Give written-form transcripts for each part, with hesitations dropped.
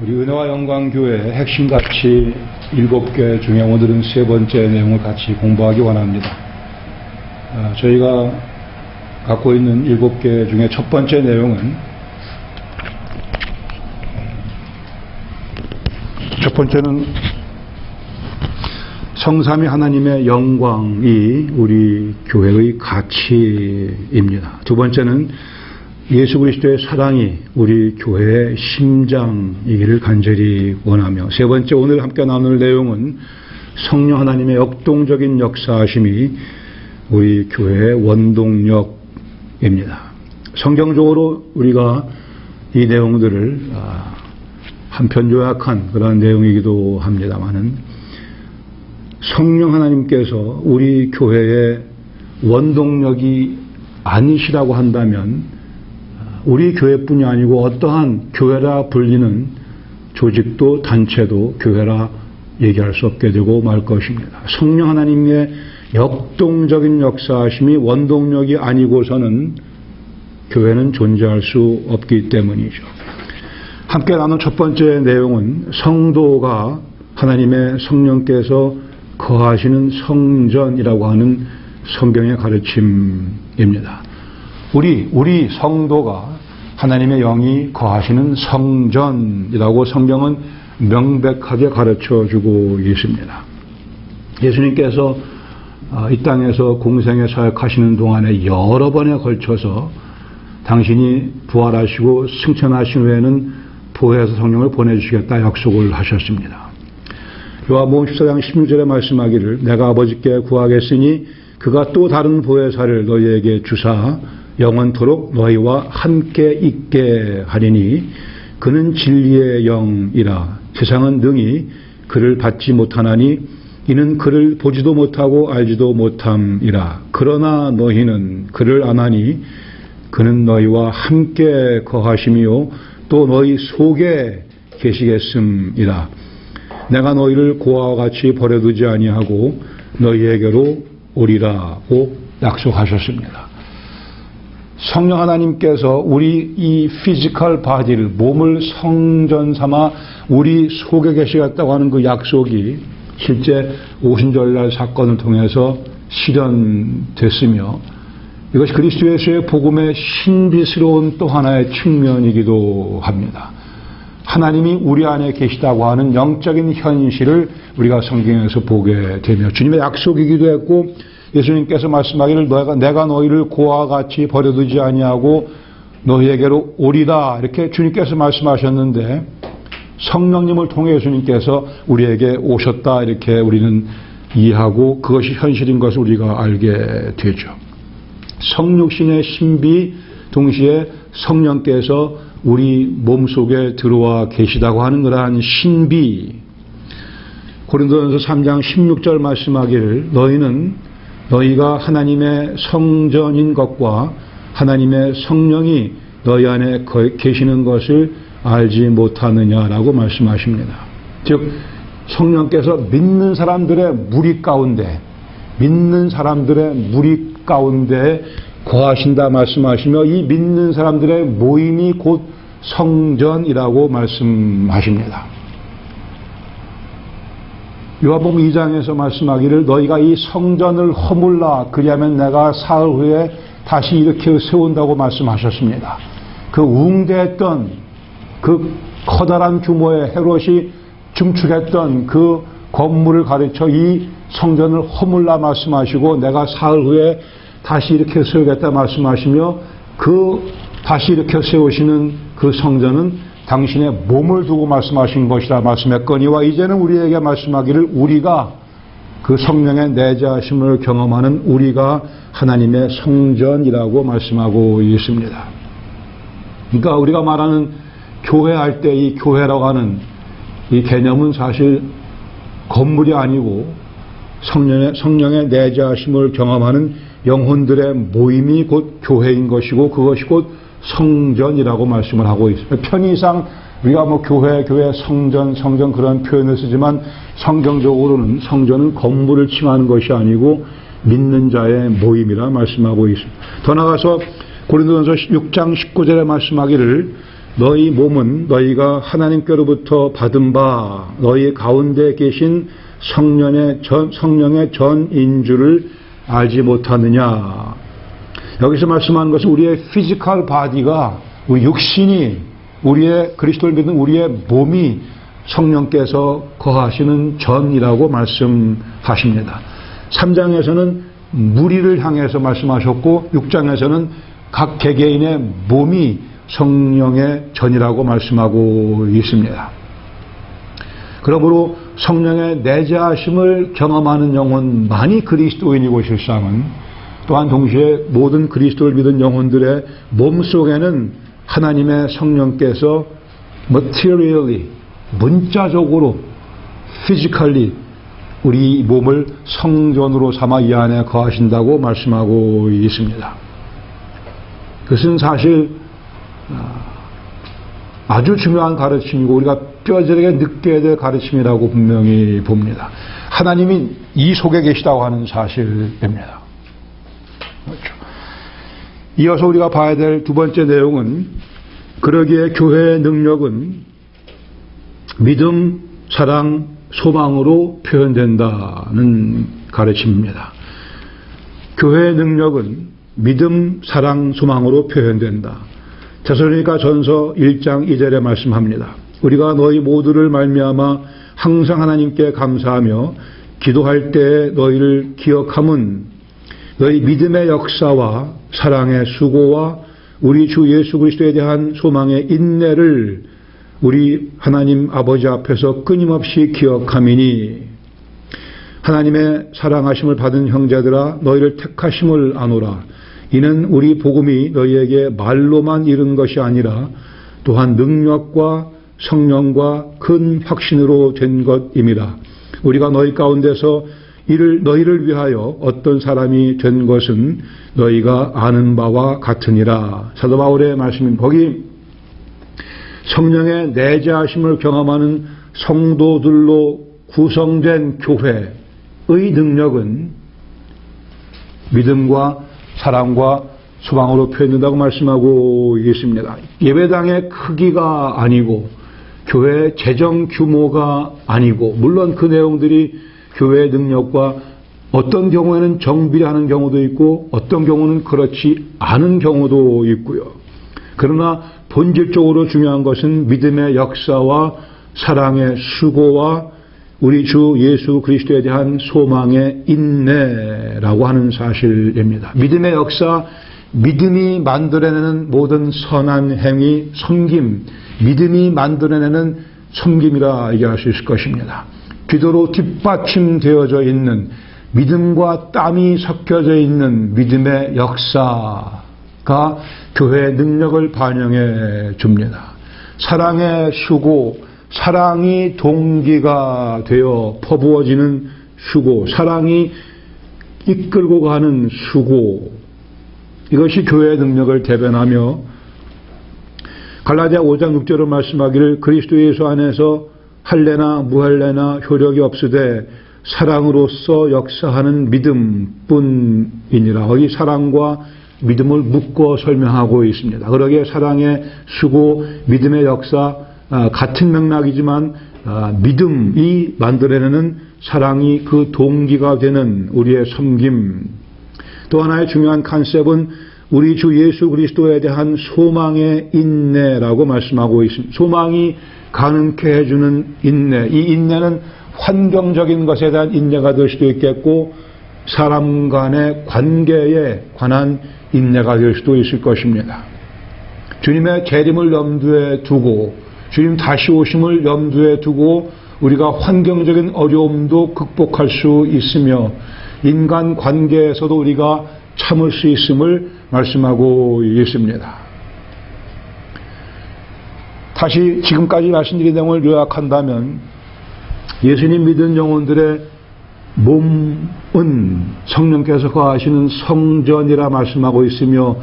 우리 은혜와 영광교회 핵심 가치 7개 중에 오늘은 세 번째 내용을 같이 공부하기 원합니다. 저희가 갖고 있는 7개 중에 첫 번째 내용은 첫 번째는 성삼위 하나님의 영광이 우리 교회의 가치입니다. 두 번째는 예수 그리스도의 사랑이 우리 교회의 심장이기를 간절히 원하며, 세 번째 오늘 함께 나눌 내용은 성령 하나님의 역동적인 역사하심이 우리 교회의 원동력입니다. 성경적으로 우리가 이 내용들을 한편 요약한 그런 내용이기도 합니다만은, 성령 하나님께서 우리 교회의 원동력이 아니시라고 한다면 우리 교회뿐이 아니고 어떠한 교회라 불리는 조직도 단체도 교회라 얘기할 수 없게 되고 말 것입니다. 성령 하나님의 역동적인 역사하심이 원동력이 아니고서는 교회는 존재할 수 없기 때문이죠. 함께 나눈 첫 번째 내용은 성도가 하나님의 성령께서 거하시는 성전이라고 하는 성경의 가르침입니다. 우리 성도가 하나님의 영이 거하시는 성전이라고 성경은 명백하게 가르쳐주고 있습니다. 예수님께서 이 땅에서 공생에 사역하시는 동안에 여러 번에 걸쳐서 당신이 부활하시고 승천하신 후에는 보혜사 성령을 보내주시겠다 약속을 하셨습니다. 요한복음 14장 16절에 말씀하기를 내가 아버지께 구하겠으니 그가 또 다른 보혜사를 너희에게 주사 영원토록 너희와 함께 있게 하리니 그는 진리의 영이라. 세상은 능히 그를 받지 못하나니 이는 그를 보지도 못하고 알지도 못함이라. 그러나 너희는 그를 아나니 그는 너희와 함께 거하심이요 또 너희 속에 계시겠음이라. 내가 너희를 고아와 같이 버려두지 아니하고 너희에게로 오리라고 약속하셨습니다. 성령 하나님께서 우리 이 피지컬 바디를, 몸을 성전 삼아 우리 속에 계시겠다고 하는 그 약속이 실제 오순절날 사건을 통해서 실현됐으며, 이것이 그리스도 예수의 복음의 신비스러운 또 하나의 측면이기도 합니다. 하나님이 우리 안에 계시다고 하는 영적인 현실을 우리가 성경에서 보게 되며, 주님의 약속이기도 했고, 예수님께서 말씀하기를 내가 너희를 고아와 같이 버려두지 아니하고 너희에게로 오리라, 이렇게 주님께서 말씀하셨는데, 성령님을 통해 예수님께서 우리에게 오셨다, 이렇게 우리는 이해하고 그것이 현실인 것을 우리가 알게 되죠. 성육신의 신비, 동시에 성령께서 우리 몸속에 들어와 계시다고 하는 그러한 신비. 고린도전서 3장 16절 말씀하기를 너희가 하나님의 성전인 것과 하나님의 성령이 너희 안에 계시는 것을 알지 못하느냐라고 말씀하십니다. 즉 성령께서 믿는 사람들의 무리 가운데 거하신다 말씀하시며, 이 믿는 사람들의 모임이 곧 성전이라고 말씀하십니다. 요한복음 2장에서 말씀하기를 너희가 이 성전을 허물라, 그리하면 내가 사흘 후에 다시 일으켜 세운다고 말씀하셨습니다. 그 웅대했던 그 커다란 규모의 헤롯이 증축했던 그 건물을 가르쳐 이 성전을 허물라 말씀하시고, 내가 사흘 후에 다시 일으켜 세우겠다 말씀하시며, 그 다시 일으켜 세우시는 그 성전은 당신의 몸을 두고 말씀하신 것이라 말씀했거니와, 이제는 우리에게 말씀하기를 우리가 그 성령의 내재하심을 경험하는 우리가 하나님의 성전이라고 말씀하고 있습니다. 그러니까 우리가 말하는 교회할 때 이 교회라고 하는 이 개념은 사실 건물이 아니고 성령의 내재하심을 경험하는 영혼들의 모임이 곧 교회인 것이고, 그것이 곧 성전이라고 말씀을 하고 있습니다. 편의상 우리가 교회, 성전 그런 표현을 쓰지만, 성경적으로는 성전은 건물을 칭하는 것이 아니고 믿는 자의 모임이라 말씀하고 있습니다. 더 나아가서 고린도전서 6장 19절에 말씀하기를 너희 몸은 너희가 하나님께로부터 받은 바 너희 가운데 계신 성령의 전인 줄을 알지 못하느냐. 여기서 말씀하는 것은 우리의 피지컬 바디가, 우리 육신이, 우리의 그리스도를 믿는 우리의 몸이 성령께서 거하시는 전이라고 말씀하십니다. 3장에서는 무리를 향해서 말씀하셨고 6장에서는 각 개개인의 몸이 성령의 전이라고 말씀하고 있습니다. 그러므로 성령의 내재하심을 경험하는 영혼만이 그리스도인이고 실상은 또한 동시에 모든 그리스도를 믿은 영혼들의 몸속에는 하나님의 성령께서 materially, 문자적으로, physically 우리 몸을 성전으로 삼아 이 안에 거하신다고 말씀하고 있습니다. 그것은 사실 아주 중요한 가르침이고 우리가 뼈저리게 느껴야 될 가르침이라고 분명히 봅니다. 하나님이 이 속에 계시다고 하는 사실입니다. 그렇죠. 이어서 우리가 봐야 될 두 번째 내용은 그러기에 교회의 능력은 믿음, 사랑, 소망으로 표현된다는 가르침입니다. 교회의 능력은 믿음, 사랑, 소망으로 표현된다. 데살로니가 전서 1장 2절에 말씀합니다. 우리가 너희 모두를 말미암아 항상 하나님께 감사하며 기도할 때에 너희를 기억함은 너희 믿음의 역사와 사랑의 수고와 우리 주 예수 그리스도에 대한 소망의 인내를 우리 하나님 아버지 앞에서 끊임없이 기억함이니 하나님의 사랑하심을 받은 형제들아 너희를 택하심을 아노라. 이는 우리 복음이 너희에게 말로만 이른 것이 아니라 또한 능력과 성령과 큰 확신으로 된 것임이라. 우리가 너희 가운데서 너희를 위하여 어떤 사람이 된 것은 너희가 아는 바와 같으니라. 사도 바울의 말씀입니다. 거기 성령의 내재하심을 경험하는 성도들로 구성된 교회의 능력은 믿음과 사랑과 소망으로 표현된다고 말씀하고 있습니다. 예배당의 크기가 아니고 교회의 재정 규모가 아니고 물론 그 내용들이 교회의 능력과 어떤 경우에는 정비례하는 경우도 있고 어떤 경우는 그렇지 않은 경우도 있고요. 그러나 본질적으로 중요한 것은 믿음의 역사와 사랑의 수고와 우리 주 예수 그리스도에 대한 소망의 인내라고 하는 사실입니다. 믿음의 역사, 믿음이 만들어내는 모든 선한 행위, 섬김, 믿음이 만들어내는 섬김이라 얘기할 수 있을 것입니다. 기도로 뒷받침되어져 있는 믿음과 땀이 섞여져 있는 믿음의 역사가 교회의 능력을 반영해 줍니다. 사랑의 수고, 사랑이 동기가 되어 퍼부어지는 수고, 사랑이 이끌고 가는 수고, 이것이 교회의 능력을 대변하며 갈라디아 5장 6절을 말씀하기를 그리스도 예수 안에서 할례나 무할례나 효력이 없으되 사랑으로서 역사하는 믿음뿐이니라. 거기 사랑과 믿음을 묶어 설명하고 있습니다. 그러기에 사랑의 수고, 믿음의 역사 같은 맥락이지만 믿음이 만들어내는 사랑이 그 동기가 되는 우리의 섬김. 또 하나의 중요한 컨셉은 우리 주 예수 그리스도에 대한 소망의 인내라고 말씀하고 있습니다. 소망이 가능케 해주는 인내. 이 인내는 환경적인 것에 대한 인내가 될 수도 있겠고 사람 간의 관계에 관한 인내가 될 수도 있을 것입니다. 주님의 재림을 염두에 두고 주님 다시 오심을 염두에 두고 우리가 환경적인 어려움도 극복할 수 있으며 인간 관계에서도 우리가 참을 수 있음을 말씀하고 있습니다. 다시 지금까지 말씀드린 내용을 요약한다면 예수님 믿은 영혼들의 몸은 성령께서 거하시는 성전이라 말씀하고 있으며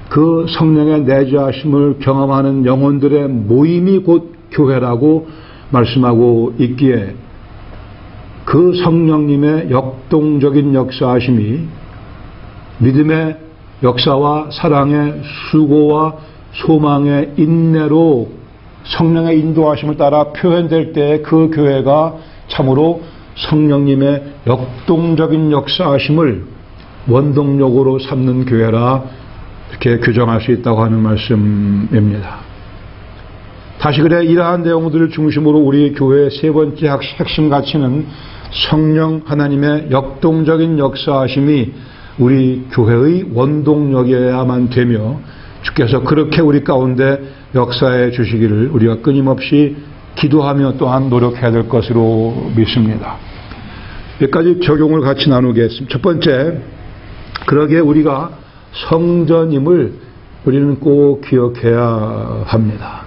그 성령의 내재하심을 경험하는 영혼들의 모임이 곧 교회라고 말씀하고 있기에 그 성령님의 역동적인 역사하심이 믿음의 역사와 사랑의 수고와 소망의 인내로 성령의 인도하심을 따라 표현될 때 그 교회가 참으로 성령님의 역동적인 역사하심을 원동력으로 삼는 교회라 이렇게 규정할 수 있다고 하는 말씀입니다. 다시 그래 이러한 내용들을 중심으로 우리 교회의 세 번째 핵심 가치는 성령 하나님의 역동적인 역사하심이 우리 교회의 원동력이어야만 되며 주께서 그렇게 우리 가운데 역사해 주시기를 우리가 끊임없이 기도하며 또한 노력해야 될 것으로 믿습니다. 몇 가지 적용을 같이 나누겠습니다. 첫 번째, 그러기에 우리가 성전임을 우리는 꼭 기억해야 합니다.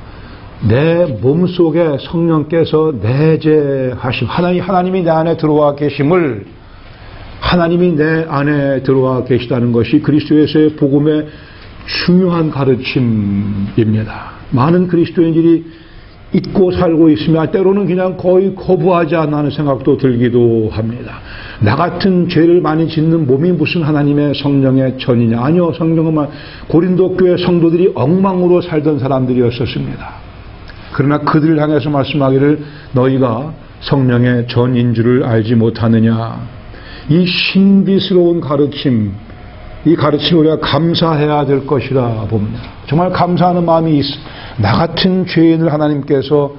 내 몸속에 성령께서 내재하심, 하나님이 내 안에 들어와 계심을, 하나님이 내 안에 들어와 계시다는 것이 그리스도에서의 복음의 중요한 가르침입니다. 많은 그리스도인들이 잊고 살고 있으며 때로는 그냥 거의 거부하지 않나 하는 생각도 들기도 합니다. 나 같은 죄를 많이 짓는 몸이 무슨 하나님의 성령의 전이냐. 아니요, 성령은 고린도 교회 성도들이 엉망으로 살던 사람들이었었습니다. 그러나 그들을 향해서 말씀하기를 너희가 성령의 전인 줄을 알지 못하느냐. 이 신비스러운 가르침, 이 가르침을 우리가 감사해야 될 것이라 봅니다. 정말 감사하는 마음이 나 같은 죄인을 하나님께서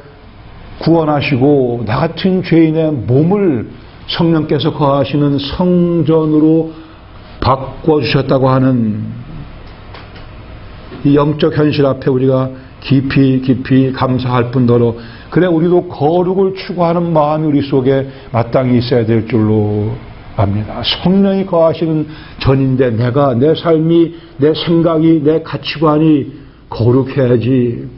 구원하시고 나 같은 죄인의 몸을 성령께서 거하시는 성전으로 바꿔주셨다고 하는 이 영적 현실 앞에 우리가 깊이 감사할 뿐더러 그래 우리도 거룩을 추구하는 마음이 우리 속에 마땅히 있어야 될 줄로 압니다. 성령이 거하시는 전인데 내가 내 삶이 내 생각이 내 가치관이 거룩해야지.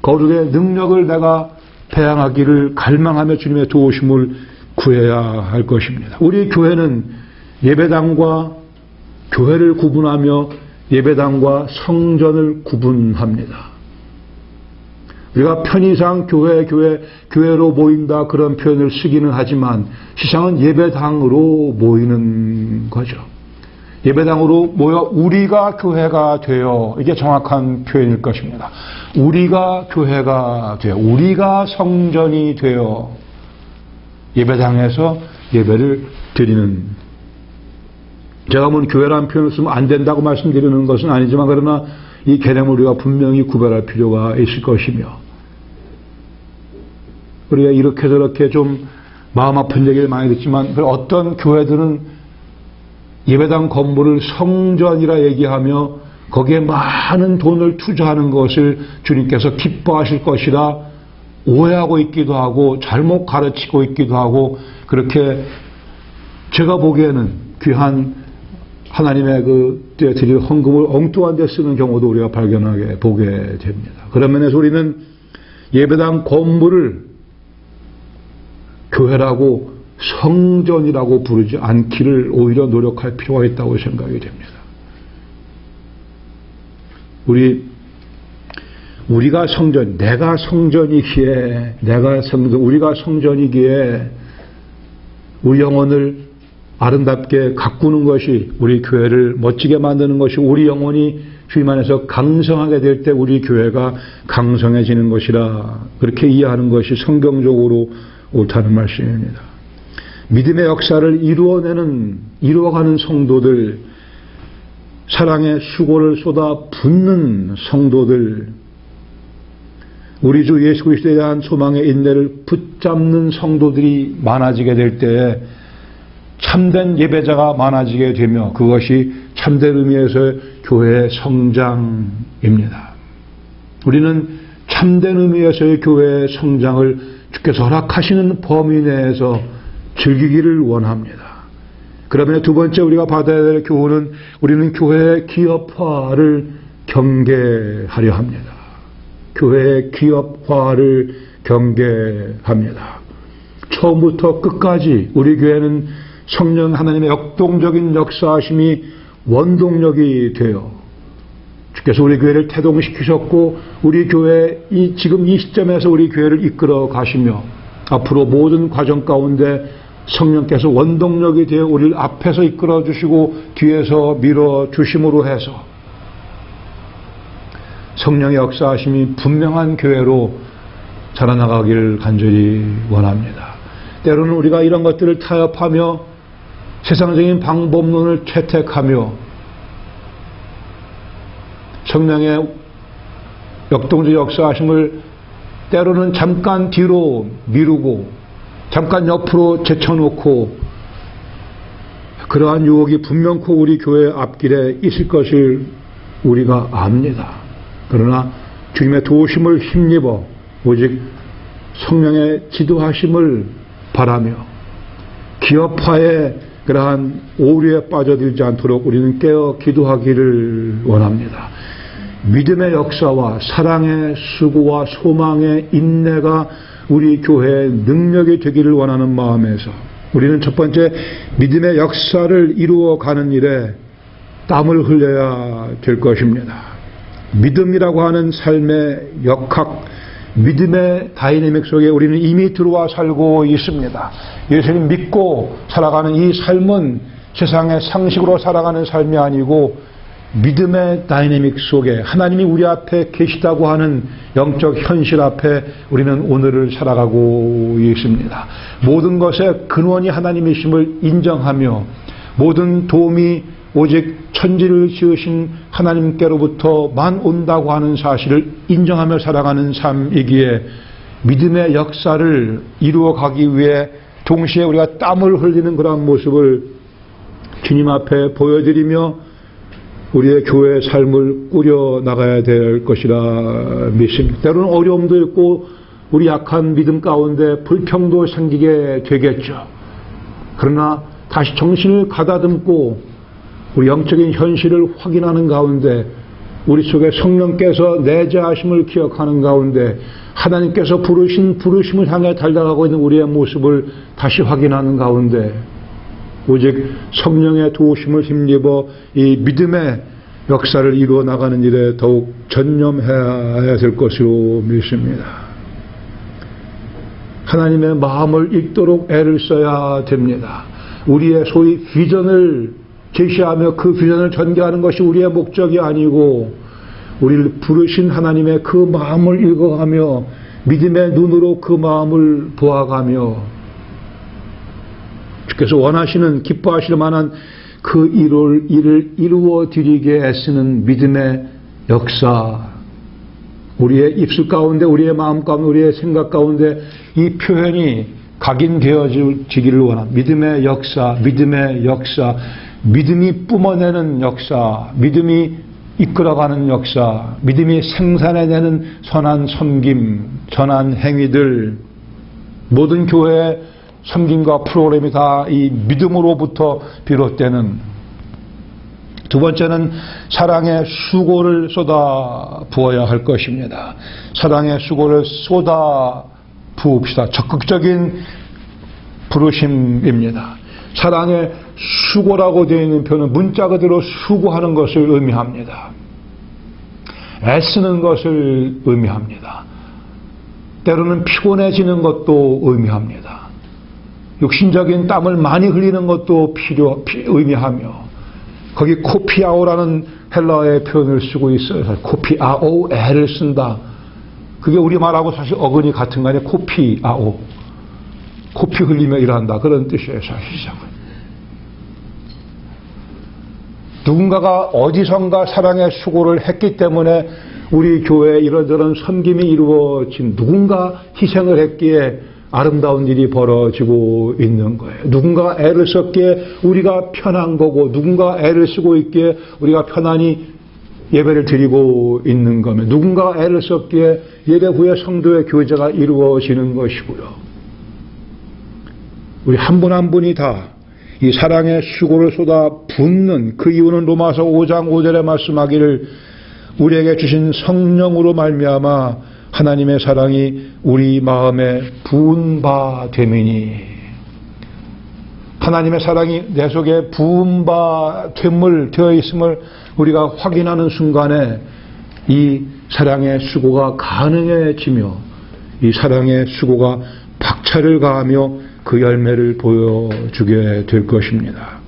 거룩의 능력을 내가 배양하기를 갈망하며 주님의 도우심을 구해야 할 것입니다. 우리 교회는 예배당과 교회를 구분하며 예배당과 성전을 구분합니다. 우리가 편의상 교회로 모인다 그런 표현을 쓰기는 하지만 시상은 예배당으로 모이는 거죠. 예배당으로 모여 우리가 교회가 되어 이게 정확한 표현일 것입니다. 우리가 교회가 되어 우리가 성전이 되어 예배당에서 예배를 드리는 제가 교회라는 표현을 쓰면 안 된다고 말씀드리는 것은 아니지만 그러나 이 개념을 우리가 분명히 구별할 필요가 있을 것이며 우리가 이렇게 저렇게 좀 마음 아픈 얘기를 많이 듣지만 어떤 교회들은 예배당 건물을 성전이라 얘기하며 거기에 많은 돈을 투자하는 것을 주님께서 기뻐하실 것이라 오해하고 있기도 하고 잘못 가르치고 있기도 하고 그렇게 제가 보기에는 귀한 하나님의 드릴 헌금을 엉뚱한 데 쓰는 경우도 우리가 발견하게 보게 됩니다. 그런 면에서 우리는 예배당 건물을 교회라고 성전이라고 부르지 않기를 오히려 노력할 필요가 있다고 생각이 됩니다. 우리가 성전, 내가 성전이기에, 우리가 성전이기에 우리 영혼을 아름답게 가꾸는 것이 우리 교회를 멋지게 만드는 것이 우리 영혼이 주님 안에서 강성하게 될 때 우리 교회가 강성해지는 것이라 그렇게 이해하는 것이 성경적으로 옳다는 말씀입니다. 믿음의 역사를 이루어가는 성도들, 사랑의 수고를 쏟아 붓는 성도들, 우리 주 예수 그리스도에 대한 소망의 인내를 붙잡는 성도들이 많아지게 될 때에 참된 예배자가 많아지게 되며 그것이 참된 의미에서의 교회의 성장입니다. 우리는 참된 의미에서의 교회의 성장을 주께서 허락하시는 범위 내에서 즐기기를 원합니다. 그러면 두 번째 우리가 받아야 될 교훈은 우리는 교회의 기업화를 경계하려 합니다. 교회의 기업화를 경계합니다. 처음부터 끝까지 우리 교회는 성령 하나님의 역동적인 역사하심이 원동력이 되어 주께서 우리 교회를 태동시키셨고 우리 교회 지금 이 시점에서 우리 교회를 이끌어 가시며 앞으로 모든 과정 가운데 성령께서 원동력이 되어 우리를 앞에서 이끌어 주시고 뒤에서 밀어 주심으로 해서 성령의 역사하심이 분명한 교회로 자라나가기를 간절히 원합니다. 때로는 우리가 이런 것들을 타협하며 세상적인 방법론을 채택하며 성령의 역동적 역사하심을 때로는 잠깐 뒤로 미루고 잠깐 옆으로 제쳐놓고 그러한 유혹이 분명코 우리 교회 앞길에 있을 것을 우리가 압니다. 그러나 주님의 도우심을 힘입어 오직 성령의 지도하심을 바라며 기업화의 그러한 오류에 빠져들지 않도록 우리는 깨어 기도하기를 원합니다. 믿음의 역사와 사랑의 수고와 소망의 인내가 우리 교회의 능력이 되기를 원하는 마음에서 우리는 첫 번째 믿음의 역사를 이루어가는 일에 땀을 흘려야 될 것입니다. 믿음이라고 하는 삶의 역학, 믿음의 다이내믹 속에 우리는 이미 들어와 살고 있습니다. 예수님 믿고 살아가는 이 삶은 세상의 상식으로 살아가는 삶이 아니고 믿음의 다이내믹 속에 하나님이 우리 앞에 계시다고 하는 영적 현실 앞에 우리는 오늘을 살아가고 있습니다. 모든 것의 근원이 하나님이심을 인정하며 모든 도움이 오직 천지를 지으신 하나님께로부터만 온다고 하는 사실을 인정하며 살아가는 삶이기에 믿음의 역사를 이루어가기 위해 동시에 우리가 땀을 흘리는 그런 모습을 주님 앞에 보여드리며 우리의 교회의 삶을 꾸려나가야 될 것이라 믿습니다. 때로는 어려움도 있고 우리 약한 믿음 가운데 불평도 생기게 되겠죠. 그러나 다시 정신을 가다듬고 우리 영적인 현실을 확인하는 가운데 우리 속에 성령께서 내재하심을 기억하는 가운데 하나님께서 부르신 부르심을 향해 달려가고 있는 우리의 모습을 다시 확인하는 가운데 오직 성령의 도우심을 힘입어 이 믿음의 역사를 이루어 나가는 일에 더욱 전념해야 될 것으로 믿습니다. 하나님의 마음을 읽도록 애를 써야 됩니다. 우리의 소위 비전을 제시하며 그 비전을 전개하는 것이 우리의 목적이 아니고 우리를 부르신 하나님의 그 마음을 읽어가며 믿음의 눈으로 그 마음을 보아가며 주께서 원하시는 기뻐하실 만한 그 일을 이루어 드리게 애쓰는 믿음의 역사 우리의 입술 가운데 우리의 마음 가운데 우리의 생각 가운데 이 표현이 각인되어지기를 원합니다. 믿음의 역사 믿음이 뿜어내는 역사, 믿음이 이끌어가는 역사, 믿음이 생산해내는 선한 섬김, 선한 행위들, 모든 교회의 섬김과 프로그램이 다 이 믿음으로부터 비롯되는 두 번째는 사랑의 수고를 쏟아 부어야 할 것입니다. 사랑의 수고를 쏟아 부읍시다. 적극적인 부르심입니다. 사랑의 수고라고 되어 있는 표현은 문자 그대로 수고하는 것을 의미합니다. 애쓰는 것을 의미합니다. 때로는 피곤해지는 것도 의미합니다. 육신적인 땀을 많이 흘리는 것도 의미하며 거기 코피아오라는 헬라어의 표현을 쓰고 있어요. 코피아오, 애를 쓴다. 그게 우리말하고 사실 어근이 같은 거 아니에요. 코피아오. 코피 흘리며 일한다. 그런 뜻이에요. 사실상은. 누군가가 어디선가 사랑의 수고를 했기 때문에 우리 교회에 이런저런 섬김이 이루어진 누군가 희생을 했기에 아름다운 일이 벌어지고 있는 거예요. 누군가 애를 썼기에 우리가 편한 거고 누군가 애를 쓰고 있기에 우리가 편안히 예배를 드리고 있는 거면 누군가 애를 썼기에 예배 후에 성도의 교제가 이루어지는 것이고요. 우리 한 분 한 분이 다 이 사랑의 수고를 쏟아 붓는 그 이유는 로마서 5장 5절에 말씀하기를 우리에게 주신 성령으로 말미암아 하나님의 사랑이 우리 마음에 부은 바 됨이니 하나님의 사랑이 내 속에 부은 바 됨을 되어 있음을 우리가 확인하는 순간에 이 사랑의 수고가 가능해지며 이 사랑의 수고가 박차를 가하며 그 열매를 보여주게 될 것입니다.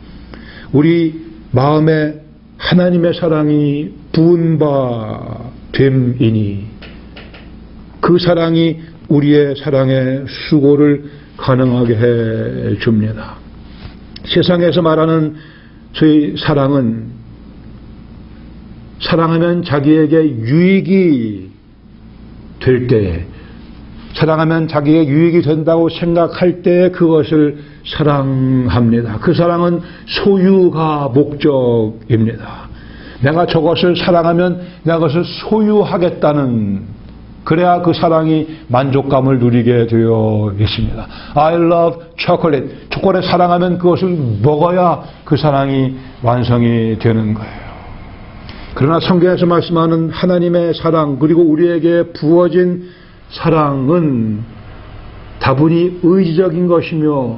우리 마음에 하나님의 사랑이 부은 바 됨이니 그 사랑이 우리의 사랑의 수고를 가능하게 해 줍니다. 세상에서 말하는 저희 사랑은 사랑하면 자기에게 유익이 될 때에, 사랑하면 자기에게 유익이 된다고 생각할 때에 그것을 사랑합니다. 그 사랑은 소유가 목적입니다. 내가 저것을 사랑하면 내가 그것을 소유하겠다는, 그래야 그 사랑이 만족감을 누리게 되어 있습니다. I love chocolate. 초콜릿 사랑하면 그것을 먹어야 그 사랑이 완성이 되는 거예요. 그러나 성경에서 말씀하는 하나님의 사랑, 그리고 우리에게 부어진 사랑은 다분히 의지적인 것이며,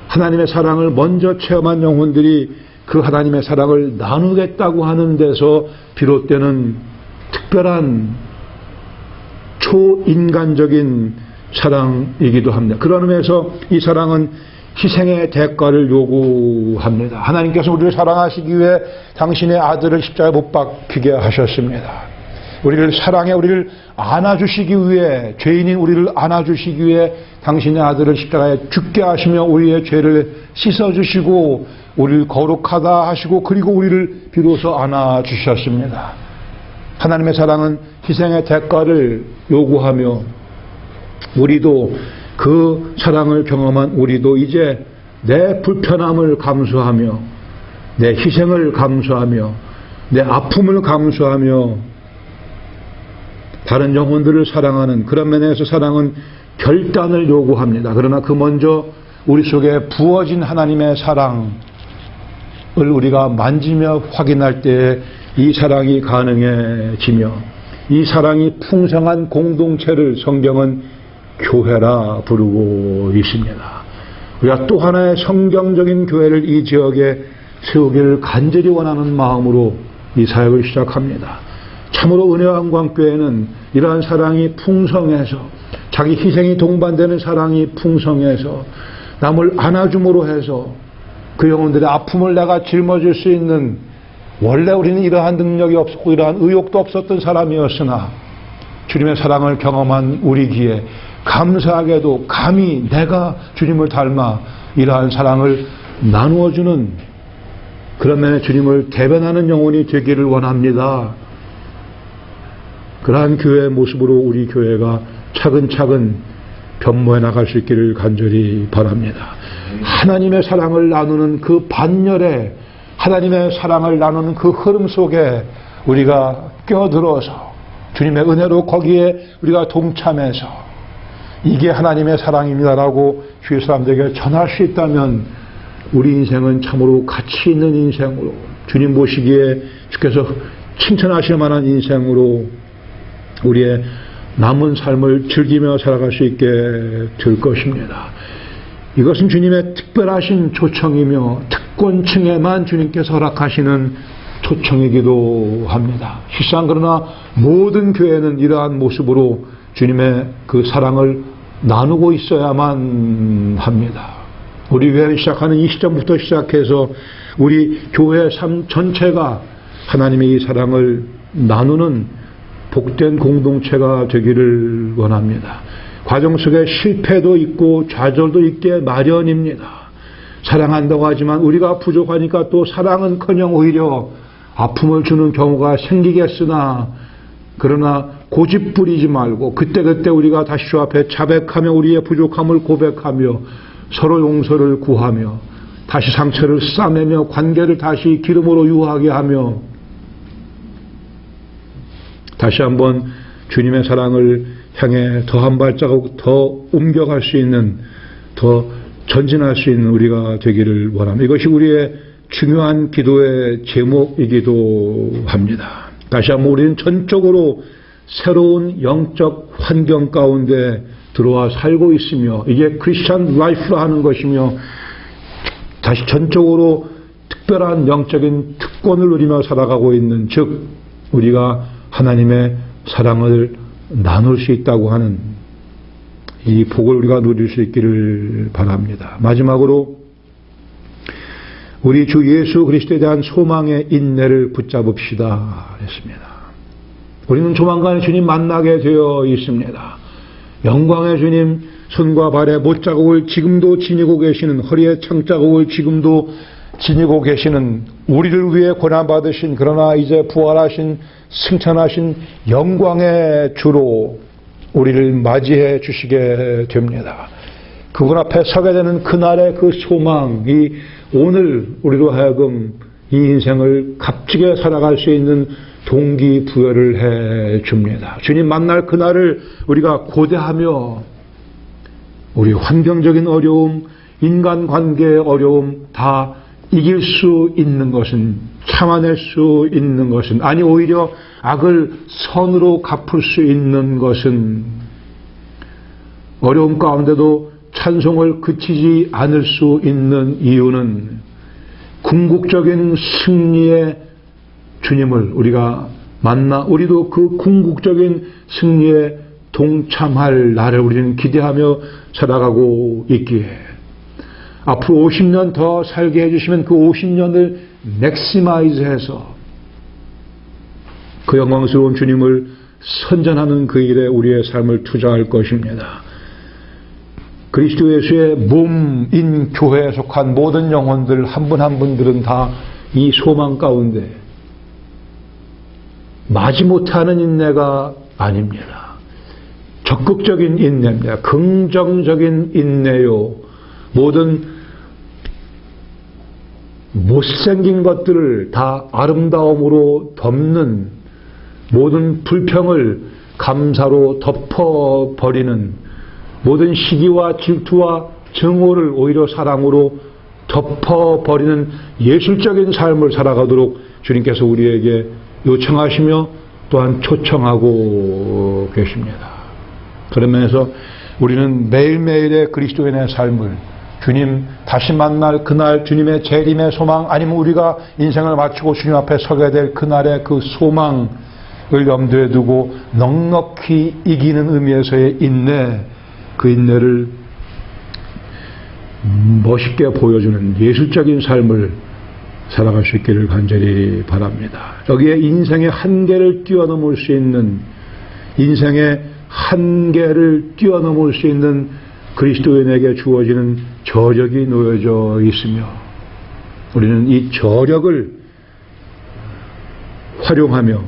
하나님의 사랑을 먼저 체험한 영혼들이 그 하나님의 사랑을 나누겠다고 하는 데서 비롯되는 특별한 초인간적인 사랑이기도 합니다. 그런 의미에서 이 사랑은 희생의 대가를 요구합니다. 하나님께서 우리를 사랑하시기 위해 당신의 아들을 십자가에 못 박히게 하셨습니다. 우리를 사랑해 우리를 안아주시기 위해, 죄인인 우리를 안아주시기 위해 당신의 아들을 십자가에 죽게 하시며 우리의 죄를 씻어주시고 우리를 거룩하다 하시고 그리고 우리를 비로소 안아주셨습니다. 하나님의 사랑은 희생의 대가를 요구하며 우리도 그 사랑을 경험한 우리도 이제 내 불편함을 감수하며 내 희생을 감수하며 내 아픔을 감수하며 다른 영혼들을 사랑하는 그런 면에서 사랑은 결단을 요구합니다. 그러나 그 먼저 우리 속에 부어진 하나님의 사랑을 우리가 만지며 확인할 때 이 사랑이 가능해지며 이 사랑이 풍성한 공동체를 성경은 교회라 부르고 있습니다. 우리가 또 하나의 성경적인 교회를 이 지역에 세우기를 간절히 원하는 마음으로 이 사역을 시작합니다. 참으로 은혜와 한광교회는 이러한 사랑이 풍성해서, 자기 희생이 동반되는 사랑이 풍성해서 남을 안아줌으로 해서 그 영혼들의 아픔을 내가 짊어질 수 있는, 원래 우리는 이러한 능력이 없었고 이러한 의욕도 없었던 사람이었으나 주님의 사랑을 경험한 우리기에 감사하게도 감히 내가 주님을 닮아 이러한 사랑을 나누어주는 그런 면에 주님을 대변하는 영혼이 되기를 원합니다. 그러한 교회의 모습으로 우리 교회가 차근차근 변모해 나갈 수 있기를 간절히 바랍니다. 하나님의 사랑을 나누는 그 반열에, 하나님의 사랑을 나누는 그 흐름 속에 우리가 껴들어서 주님의 은혜로 거기에 우리가 동참해서 이게 하나님의 사랑입니다라고 주위 사람들에게 전할 수 있다면 우리 인생은 참으로 가치 있는 인생으로, 주님 보시기에 주께서 칭찬하실 만한 인생으로 우리의 남은 삶을 즐기며 살아갈 수 있게 될 것입니다. 이것은 주님의 특별하신 초청이며 특권층에만 주님께서 허락하시는 초청이기도 합니다. 실상 그러나 모든 교회는 이러한 모습으로 주님의 그 사랑을 나누고 있어야만 합니다. 우리 교회를 시작하는 이 시점부터 시작해서 우리 교회 삶 전체가 하나님의 이 사랑을 나누는 복된 공동체가 되기를 원합니다. 과정 속에 실패도 있고 좌절도 있게 마련입니다. 사랑한다고 하지만 우리가 부족하니까 또 사랑은커녕 오히려 아픔을 주는 경우가 생기겠으나, 그러나 고집 부리지 말고 그때그때 우리가 다시 주 앞에 자백하며 우리의 부족함을 고백하며 서로 용서를 구하며 다시 상처를 싸매며 관계를 다시 기름으로 유하게 하며 다시 한번 주님의 사랑을 향해 더 한 발자국 더 옮겨갈 수 있는, 더 전진할 수 있는 우리가 되기를 원합니다. 이것이 우리의 중요한 기도의 제목이기도 합니다. 다시 한번 우리는 전적으로 새로운 영적 환경 가운데 들어와 살고 있으며 이게 크리스천 라이프라 하는 것이며 다시 전적으로 특별한 영적인 특권을 누리며 살아가고 있는, 즉 우리가 하나님의 사랑을 나눌 수 있다고 하는 이 복을 우리가 누릴 수 있기를 바랍니다. 마지막으로 우리 주 예수 그리스도에 대한 소망의 인내를 붙잡읍시다 했습니다. 우리는 조만간 주님 만나게 되어 있습니다. 영광의 주님 손과 발에 못자국을 지금도 지니고 계시는, 허리에 창자국을 지금도 지니고 계시는, 우리를 위해 고난받으신, 그러나 이제 부활하신, 승천하신 영광의 주로 우리를 맞이해 주시게 됩니다. 그분 앞에 서게 되는 그날의 그 소망이 오늘 우리로 하여금 이 인생을 값지게 살아갈 수 있는 동기부여를 해 줍니다. 주님 만날 그날을 우리가 고대하며 우리 환경적인 어려움, 인간관계의 어려움 다 이길 수 있는 것은, 참아낼 수 있는 것은, 아니 오히려 악을 선으로 갚을 수 있는 것은, 어려움 가운데도 찬송을 그치지 않을 수 있는 이유는 궁극적인 승리의 주님을 우리가 만나 우리도 그 궁극적인 승리에 동참할 날을 우리는 기대하며 살아가고 있기에 앞으로 50년 더 살게 해주시면 그 50년을 맥시마이즈해서 그 영광스러운 주님을 선전하는 그 일에 우리의 삶을 투자할 것입니다. 그리스도 예수의 몸인 교회에 속한 모든 영혼들 한 분 한 분들은 다 이 소망 가운데 마지못하는 인내가 아닙니다. 적극적인 인내입니다. 긍정적인 인내요. 모든 못생긴 것들을 다 아름다움으로 덮는, 모든 불평을 감사로 덮어버리는, 모든 시기와 질투와 증오를 오히려 사랑으로 덮어버리는 예술적인 삶을 살아가도록 주님께서 우리에게 요청하시며 또한 초청하고 계십니다. 그런 면에서 우리는 매일매일의 그리스도인의 삶을 주님 다시 만날 그날 주님의 재림의 소망, 아니면 우리가 인생을 마치고 주님 앞에 서게 될 그날의 그 소망을 염두에 두고 넉넉히 이기는 의미에서의 인내, 그 인내를 멋있게 보여주는 예술적인 삶을 살아갈 수 있기를 간절히 바랍니다. 여기에 인생의 한계를 뛰어넘을 수 있는, 인생의 한계를 뛰어넘을 수 있는 그리스도인에게 주어지는 저력이 놓여져 있으며 우리는 이 저력을 활용하며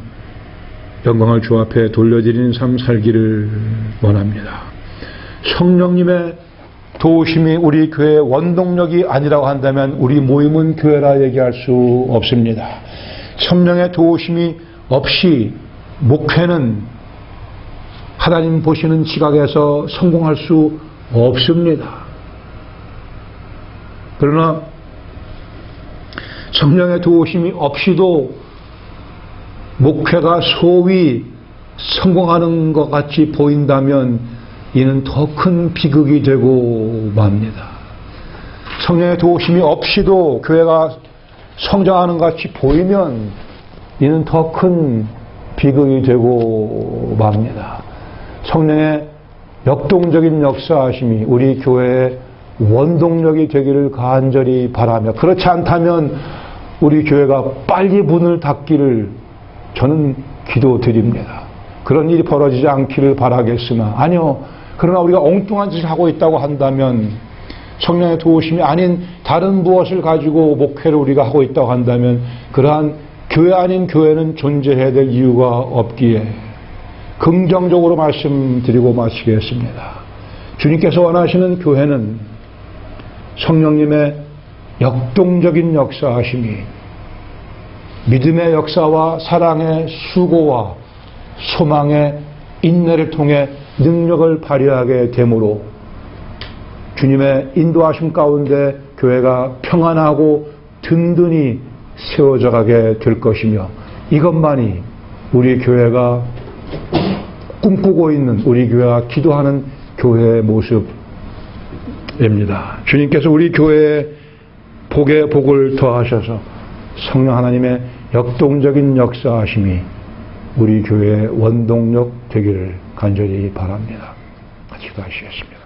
영광을 주 앞에 돌려드리는 삶 살기를 원합니다. 성령님의 도우심이 우리 교회의 원동력이 아니라고 한다면 우리 모임은 교회라 얘기할 수 없습니다. 성령의 도우심이 없이 목회는 하나님 보시는 시각에서 성공할 수 없습니다. 그러나 성령의 도우심이 없이도 목회가 소위 성공하는 것 같이 보인다면 이는 더 큰 비극이 되고 맙니다. 성령의 도우심이 없이도 교회가 성장하는 것 같이 보이면 이는 더 큰 비극이 되고 맙니다. 성령의 역동적인 역사하심이 우리 교회의 원동력이 되기를 간절히 바라며, 그렇지 않다면 우리 교회가 빨리 문을 닫기를 저는 기도드립니다. 그런 일이 벌어지지 않기를 바라겠으나, 아니요, 그러나 우리가 엉뚱한 짓을 하고 있다고 한다면, 성령의 도우심이 아닌 다른 무엇을 가지고 목회를 우리가 하고 있다고 한다면 그러한 교회 아닌 교회는 존재해야 될 이유가 없기에 긍정적으로 말씀드리고 마치겠습니다. 주님께서 원하시는 교회는 성령님의 역동적인 역사하심이 믿음의 역사와 사랑의 수고와 소망의 인내를 통해 능력을 발휘하게 되므로 주님의 인도하심 가운데 교회가 평안하고 든든히 세워져 가게 될 것이며, 이것만이 우리 교회가 꿈꾸고 있는, 우리 교회가 기도하는 교회의 모습입니다. 주님께서 우리 교회에 복에 복을 더하셔서 성령 하나님의 역동적인 역사하심이 우리 교회의 원동력 되기를 간절히 바랍니다. 기도하시겠습니다.